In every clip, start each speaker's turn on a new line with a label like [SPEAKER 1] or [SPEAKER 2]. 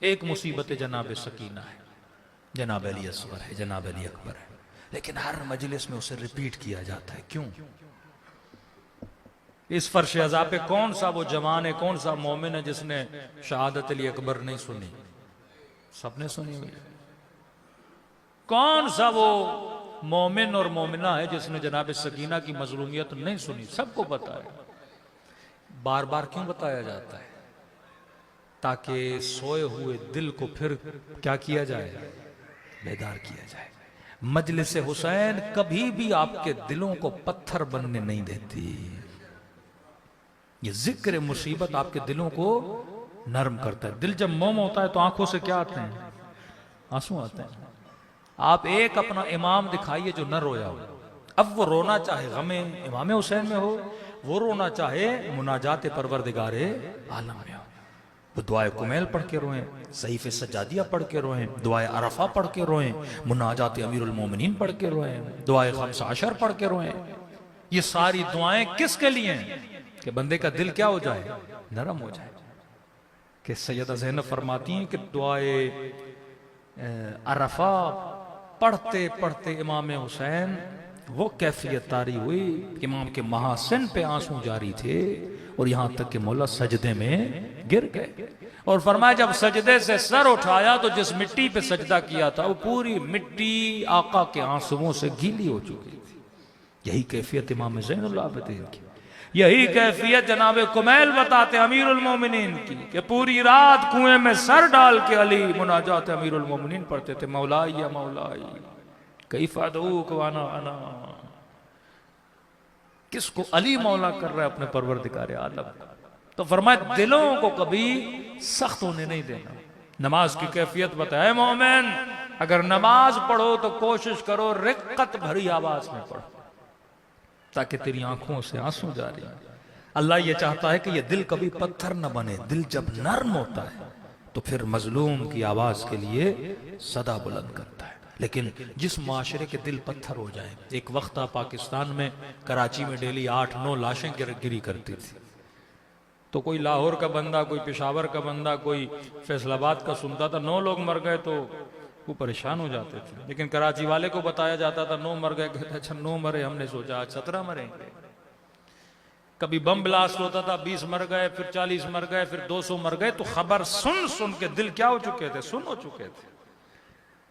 [SPEAKER 1] ایک مصیبت جناب سکینہ ہے، جناب علی اصغر ہے، جناب علی اکبر ہے، لیکن ہر مجلس میں اسے ریپیٹ کیا جاتا ہے. کیوں؟ اس فرش عزا پہ کون سا وہ جوان ہے، کون سا مومن ہے جس نے شہادت علی اکبر نہیں سنی؟ سب نے سنی ہوئی. کون سا وہ مومن اور مومنہ ہے جس نے جناب سکینہ کی مظلومیت نہیں سنی؟ سب کو پتا ہے. بار بار کیوں بتایا جاتا ہے؟ تاکہ سوئے ہوئے دل کو پھر کیا کیا جائے؟ بیدار کیا جائے. مجلس حسین کبھی بھی آپ کے دلوں کو پتھر بننے نہیں دیتی. یہ ذکر مصیبت آپ کے دلوں کو نرم کرتا ہے. دل جب موم ہوتا ہے تو آنکھوں سے کیا آتے ہیں؟ آنسو آتے ہیں. آپ ایک اپنا امام دکھائیے جو نہ رویا ہو. اب وہ رونا چاہے غم امام حسین میں ہو، وہ رونا چاہے مناجات پروردگار عالم میں ہو. وہ دعائے کمیل پڑھ کے روئیں، صحیفہ سجادیہ پڑھ کے روئیں، دعائے عرفہ پڑھ کے روئیں، مناجات امیر المومنین پڑھ کے روئیں، دعائے خمس عشر پڑھ کے روئیں. یہ ساری دعائیں کس کے لیے ہیں؟ کہ بندے کا دل کیا ہو جائے؟ نرم ہو جائے. کہ سیدہ زینب فرماتی ہیں کہ دعائے عرفہ پڑھتے پڑھتے امام حسین وہ کیفیت طاری ہوئی کہ امام کے محاسن پہ آنسو جاری تھے، اور یہاں تک کہ مولا سجدے میں گر گئے. اور فرمایا جب سجدے سے سر اٹھایا تو جس مٹی پہ سجدہ کیا تھا وہ پوری مٹی آقا کے آنسوؤں سے گیلی ہو چکی تھی. یہی کیفیت امام زین العابدین کی، یہی کیفیت جناب کمیل بتاتے امیر المومنین کی کہ پوری رات کنویں میں سر ڈال کے علی مناجات امیر المومنین پڑھتے تھے. مولائی یا مولائی کیف ادعوک وانا انا. کس کو علی مولا کر رہا ہے؟ اپنے پروردگار عالم. تو فرمایا دلوں کو کبھی سخت ہونے نہیں دینا. نماز کی کیفیت بتائے مومن، اگر نماز پڑھو تو کوشش کرو رقت بھری آواز میں پڑھو تاکہ تیری آنکھوں سے آنسو جاری. اللہ یہ چاہتا ہے کہ یہ دل کبھی پتھر نہ بنے. دل جب نرم ہوتا ہے تو پھر مظلوم کی آواز کے لیے صدا بلند کرتا ہے. لیکن جس معاشرے کے دل پتھر ہو جائیں، ایک وقت تھا پاکستان میں کراچی میں ڈیلی 8-9 لاشیں گری کرتی تھی. تو کوئی لاہور کا بندہ، کوئی پشاور کا بندہ، کوئی فیصل آباد کا سنتا تھا 9 لوگ مر گئے تو وہ پریشان ہو جاتے تھے. لیکن کراچی والے کو بتایا جاتا تھا 9 مر گئے، کہتے اچھا 9 مرے، ہم نے سوچا آج 17 مریں گے. کبھی بم بلاسٹ ہوتا تھا 20 مر گئے، پھر 40 مر گئے، پھر 200 مر گئے. تو خبر سن سن کے دل کیا ہو چکے تھے؟ سن ہو چکے تھے.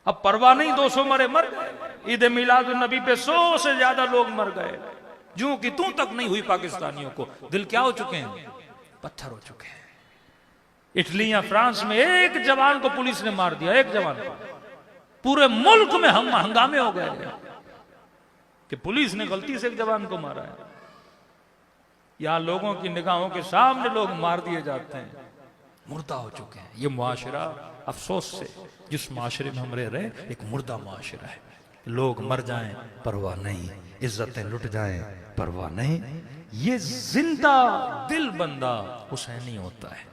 [SPEAKER 1] اب پرواہ نہیں، 200 مرے مر گئے. عید میلاد النبی پہ 100 سے زیادہ لوگ مر گئے. جوں کی توں تک نہیں ہوئی پاکستانیوں کو. دل کیا ہو چکے ہیں؟ پتھر ہو چکے ہیں. اٹلی یا فرانس میں ایک جوان کو پولیس نے مار دیا، ایک جوان کو. پورے ملک میں ہنگامے ہو گئے کہ پولیس نے غلطی سے ایک جوان کو مارا ہے. یہاں لوگوں کی نگاہوں کے سامنے لوگ مار دیے جاتے ہیں. مردہ ہو چکے ہیں. یہ معاشرہ افسوس سے جس معاشرے میں ہم رہ رہے ایک مردہ معاشرہ ہے. لوگ مر جائیں پرواہ نہیں، عزتیں لٹ جائیں پرواہ نہیں. یہ زندہ دل بندہ حسینی ہوتا ہے.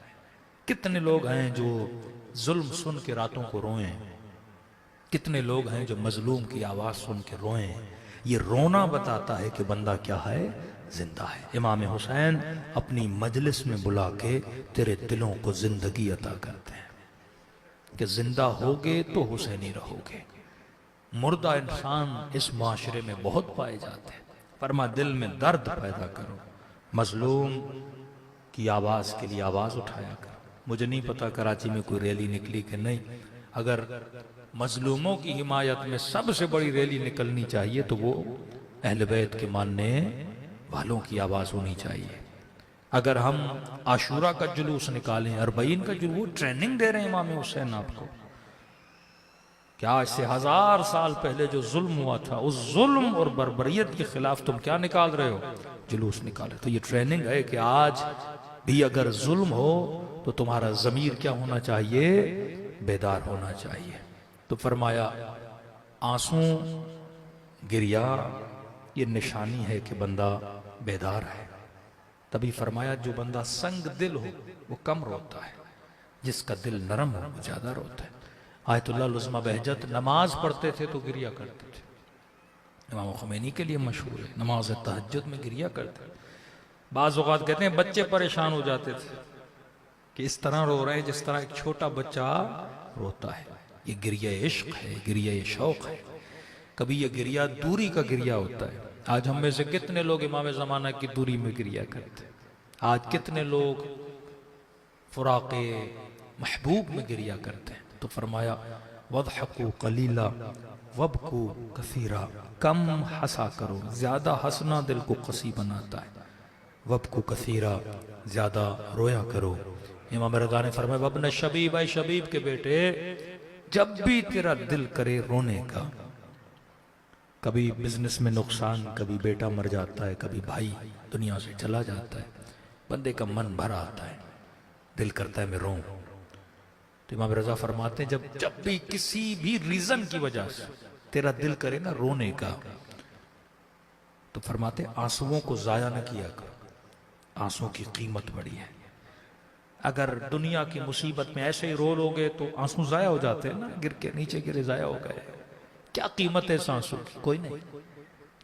[SPEAKER 1] کتنے لوگ ہیں جو ظلم سن کے راتوں کو روئیں، کتنے لوگ ہیں جو مظلوم کی آواز سن کے روئیں. یہ رونا بتاتا ہے کہ بندہ کیا ہے؟ زندہ ہے. امام حسین اپنی مجلس میں بلا کے تیرے دلوں کو زندگی عطا کرتے ہیں کہ زندہ ہوگے تو حسینی رہوگے. مردہ انسان اس معاشرے میں بہت پائے جاتے ہیں. فرما دل میں درد پیدا کرو، مظلوم کی آواز کے لیے آواز اٹھایا کرو. مجھے نہیں پتا کراچی میں کوئی ریلی نکلی کہ نہیں. اگر مظلوموں کی حمایت میں سب سے بڑی ریلی نکلنی چاہیے تو وہ اہل بیت کے ماننے والوں کی آواز ہونی چاہیے. اگر ہم عاشورہ کا جلوس نکالیں، 40 کا جلوس، ٹریننگ دے رہے ہیں امام حسین آپ کو کیا اس سے 1000 سال پہلے جو ظلم ہوا تھا اس ظلم اور بربریت کے خلاف تم کیا نکال رہے ہو؟ جلوس نکال رہے. تو یہ ٹریننگ ہے کہ آج بھی اگر ظلم ہو تو تمہارا ضمیر کیا ہونا چاہیے؟ بیدار ہونا چاہیے. تو فرمایا آنسو گریا یہ نشانی ہے کہ بندہ بیدار ہے. تبھی فرمایا جو بندہ سنگ دل ہو وہ کم روتا ہے، جس کا دل نرم ہو وہ زیادہ روتا ہے. آیت اللہ لزمہ بہجت نماز پڑھتے تھے تو گریا کرتے تھے. امام خمینی کے لیے مشہور ہے، نماز تہجد میں گریا کرتے. بعض اوقات کہتے ہیں بچے پریشان ہو جاتے تھے کہ اس طرح رو رہے ہیں جس طرح ایک چھوٹا بچہ روتا ہے. یہ گریہ عشق ہے، گریہ شوق ہے. کبھی یہ گریہ دوری کا گریہ ہوتا ہے. آج ہم میں سے کتنے لوگ امام زمانہ کی دوری میں گریہ کرتے ہیں؟ آج کتنے لوگ فراق محبوب میں گریہ کرتے ہیں؟ تو فرمایا وَضْحَكُوا قَلِيلًا وَابْكُوا كَثِيرًا، کم ہنسا کرو، زیادہ ہنسنا دل کو قسی بناتا ہے. وَابْكُوا كَثِيرًا، زیادہ رویا کرو. امام رضا نے فرمایا وَابْنَ شبیب، اے شبیب کے بیٹے، جب بھی تیرا دل کرے رونے کا، کبھی بزنس میں نقصان، کبھی بیٹا مر جاتا ہے، کبھی بھائی دنیا سے چلا جاتا ہے، بندے کا من بھر آتا ہے، دل کرتا ہے میں روں. تو امام رضا فرماتے ہیں جب بھی کسی بھی ریزن کی وجہ سے تیرا دل کرے نا رونے کا، تو فرماتے ہیں آنسوؤں کو ضائع نہ کیا کرو، آنسوؤں کی قیمت بڑی ہے. اگر دنیا کی مصیبت میں ایسے ہی رو لوگے تو آنسو ضائع ہو جاتے ہیں نا، گر کے نیچے گرے ضائع ہو گئے. کیا قیمت ہے اس آنسو کی؟ کوئی نہیں.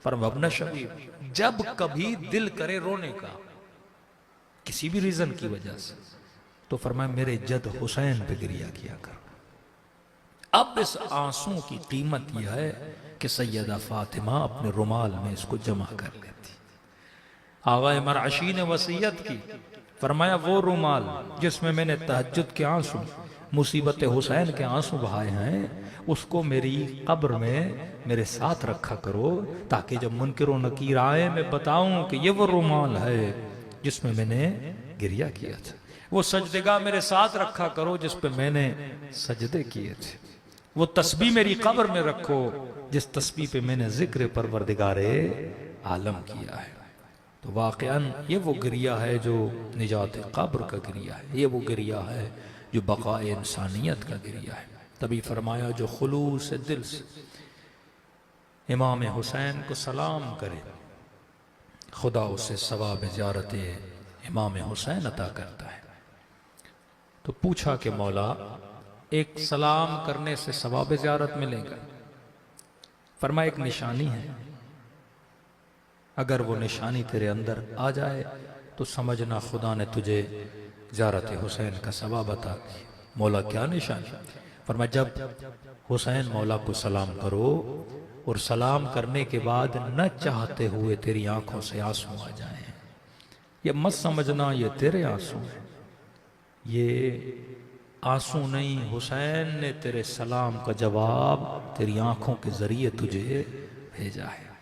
[SPEAKER 1] فرمایا ابن شبیب، جب کبھی دل کرے رونے کا کسی بھی ریزن کی وجہ سے، تو فرمایا میرے جد حسین پہ گریہ کیا کرو. اب اس آنسو کی قیمت یہ ہے کہ سیدہ فاطمہ اپنے رومال میں اس کو جمع کر لیتی. آغا مرعشی نے وصیت کی، فرمایا وہ رومال جس میں میں نے تہجد کے آنسو، مصیبت حسین کے آنسو بہائے ہیں، اس کو میری قبر میں میرے ساتھ رکھا کرو، تاکہ جب منکر و نکیر آئے میں بتاؤں کہ یہ وہ رومال ہے جس میں میں نے گریہ کیا تھا. وہ سجدگاہ میرے ساتھ رکھا کرو جس پہ میں نے سجدے کیے تھے. وہ تسبیح میری قبر میں رکھو جس تسبیح پہ میں نے ذکر پروردگار عالم کیا ہے. تو واقعاً یہ وہ گریہ ہے جو نجات قبر کا گریہ ہے، یہ وہ گریہ ہے جو بقاء انسانیت کا گریہ ہے. تبھی فرمایا جو خلوص دل سے امام حسین کو سلام کرے، خدا اسے ثواب زیارت امام حسین عطا کرتا ہے. تو پوچھا کہ مولا ایک سلام کرنے سے ثواب زیارت ملے گا؟ فرمایا ایک نشانی ہے، اگر وہ نشانی تیرے اندر آ جائے تو سمجھنا خدا نے تجھے زیارت حسین کا ثواب عطا کیا. مولا کیا نشانی؟ فرمایا جب حسین مولا کو سلام کرو اور سلام کرنے کے بعد نہ چاہتے ہوئے تیری آنکھوں سے آنسو آ جائیں، یہ مت سمجھنا یہ تیرے آنسو ہیں، یہ آنسو نہیں، حسین نے تیرے سلام کا جواب تیری آنکھوں کے ذریعے تجھے بھیجا ہے.